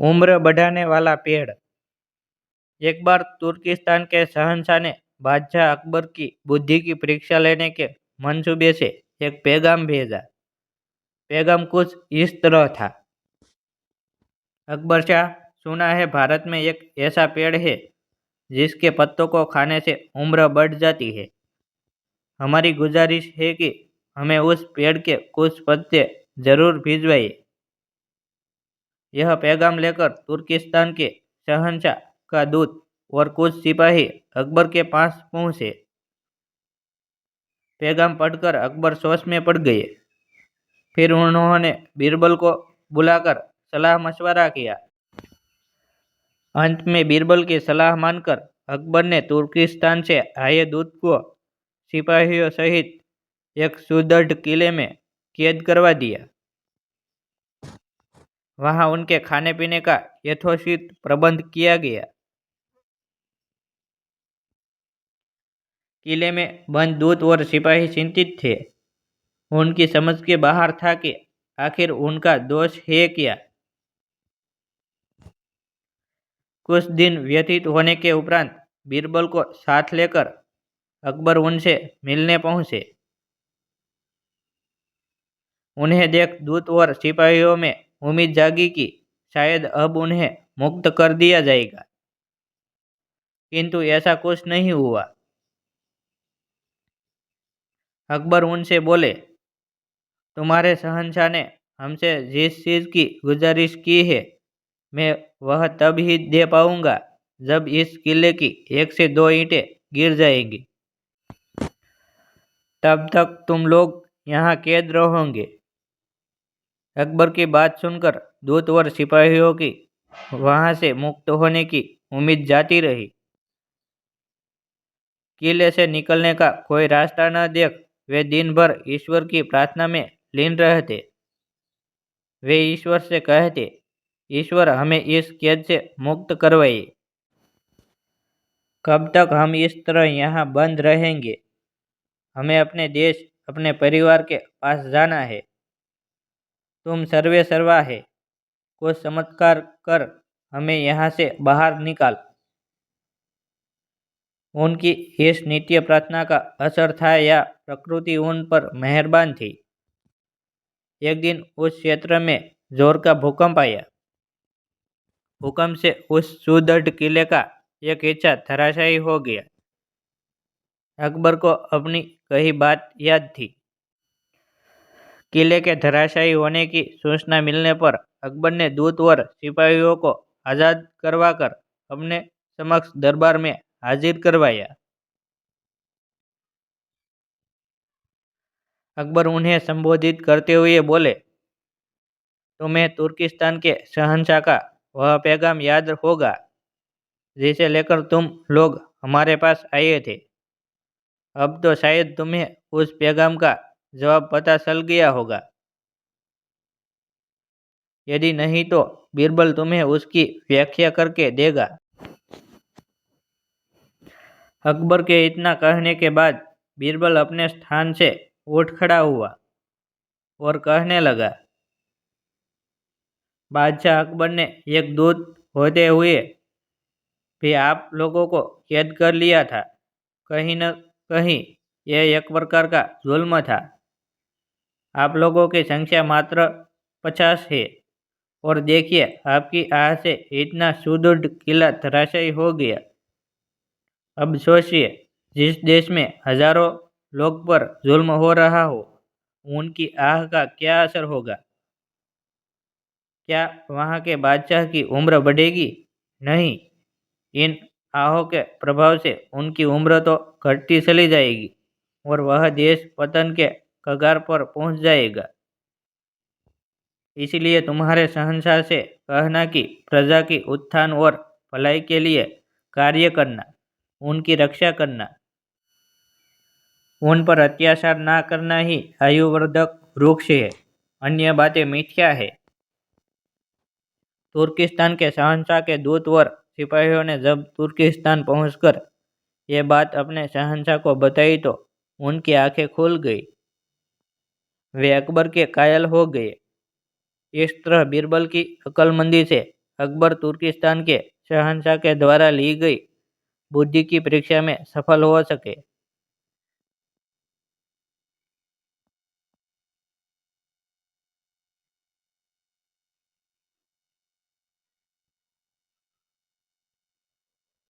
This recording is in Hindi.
उम्र बढ़ाने वाला पेड़। एक बार तुर्किस्तान के शहंशाह ने बादशाह अकबर की बुद्धि की परीक्षा लेने के मंसूबे से एक पैगाम भेजा। पैगाम कुछ इस तरह था। अकबर शाह, सुना है भारत में एक ऐसा पेड़ है जिसके पत्तों को खाने से उम्र बढ़ जाती है। हमारी गुजारिश है कि हमें उस पेड़ के कुछ पत्ते जरूर भिजवाइए। यह पैगाम लेकर तुर्किस्तान के शहंशाह का दूत और कुछ सिपाही अकबर के पास पहुंचे। पैगाम पढ़कर अकबर सोच में पड़ गए। फिर उन्होंने बीरबल को बुलाकर सलाह मशवरा किया। अंत में बीरबल की सलाह मानकर अकबर ने तुर्किस्तान से आए दूत को सिपाहियों सहित एक सुदृढ़ किले में कैद करवा दिया। वहां उनके खाने पीने का यथोचित प्रबंध किया गया। किले में बंद दूत और सिपाही चिंतित थे। उनकी समझ के बाहर था कि आखिर उनका दोष है क्या। कुछ दिन व्यतीत होने के उपरांत बीरबल को साथ लेकर अकबर उनसे मिलने पहुंचे। उन्हें देख दूत और सिपाहियों में उम्मीद जागी कि शायद अब उन्हें मुक्त कर दिया जाएगा, किंतु ऐसा कुछ नहीं हुआ। अकबर उनसे बोले, तुम्हारे शहंशाह ने हमसे जिस चीज की गुजारिश की है, मैं वह तब ही दे पाऊंगा जब इस किले की 1 से 2 ईंटें गिर जाएंगी। तब तक तुम लोग यहाँ कैद रहोगे। अकबर की बात सुनकर दूत और सिपाहियों की वहां से मुक्त होने की उम्मीद जाती रही। किले से निकलने का कोई रास्ता न देख वे दिन भर ईश्वर की प्रार्थना में लीन रहते। वे ईश्वर से कहते, ईश्वर हमें इस कैद से मुक्त करवाइए। कब तक हम इस तरह यहाँ बंद रहेंगे? हमें अपने देश, अपने परिवार के पास जाना है। तुम सर्वे सर्वा है, कुछ चमत्कार कर हमें यहाँ से बाहर निकाल। उनकी इस नित्य प्रार्थना का असर था या प्रकृति उन पर मेहरबान थी। एक दिन उस क्षेत्र में जोर का भूकंप आया। भूकंप से उस सुदृढ़ किले का एक हिस्सा धराशायी हो गया। अकबर को अपनी कही बात याद थी। किले के धराशायी होने की सूचना मिलने पर अकबर ने दूत और सिपाहियों को आजाद करवाकर अपने समक्ष दरबार में हाजिर करवाया। अकबर उन्हें संबोधित करते हुए बोले, तुम्हें तुर्किस्तान के शहंशाह का वह पैगाम याद होगा जिसे लेकर तुम लोग हमारे पास आए थे। अब तो शायद तुम्हें उस पैगाम का जवाब पता चल गया होगा। यदि नहीं तो बीरबल तुम्हें उसकी व्याख्या करके देगा। अकबर के इतना कहने के बाद बीरबल अपने स्थान से उठ खड़ा हुआ और कहने लगा, बादशाह अकबर ने एक दूत होते हुए भी आप लोगों को कैद कर लिया था। कहीं न कहीं यह एक प्रकार का जुल्म था। आप लोगों की संख्या मात्र 50 है और देखिए आपकी आह से इतना सुदृढ़ किला धराशायी हो गया। अब सोचिए, जिस देश में हजारों लोग पर जुल्म हो रहा हो, उनकी आह का क्या असर होगा? क्या वहाँ के बादशाह की उम्र बढ़ेगी? नहीं, इन आहों के प्रभाव से उनकी उम्र तो घटती चली जाएगी और वह देश पतन के कगार पर पहुंच जाएगा। इसलिए तुम्हारे शहंशाह से कहना कि प्रजा की उत्थान और भलाई के लिए कार्य करना, उनकी रक्षा करना, उन पर अत्याचार ना करना ही आयुवर्धक वृक्ष है। अन्य बातें मिथ्या है। तुर्किस्तान के शहंशाह के दूत और सिपाहियों ने जब तुर्किस्तान पहुंचकर ये बात अपने शहंशाह को बताई तो उनकी आंखें खुल गई। वे अकबर के कायल हो गए। इस तरह बीरबल की अक्लमंदी से अकबर तुर्किस्तान के शहंशाह के द्वारा ली गई बुद्धि की परीक्षा में सफल हो सके।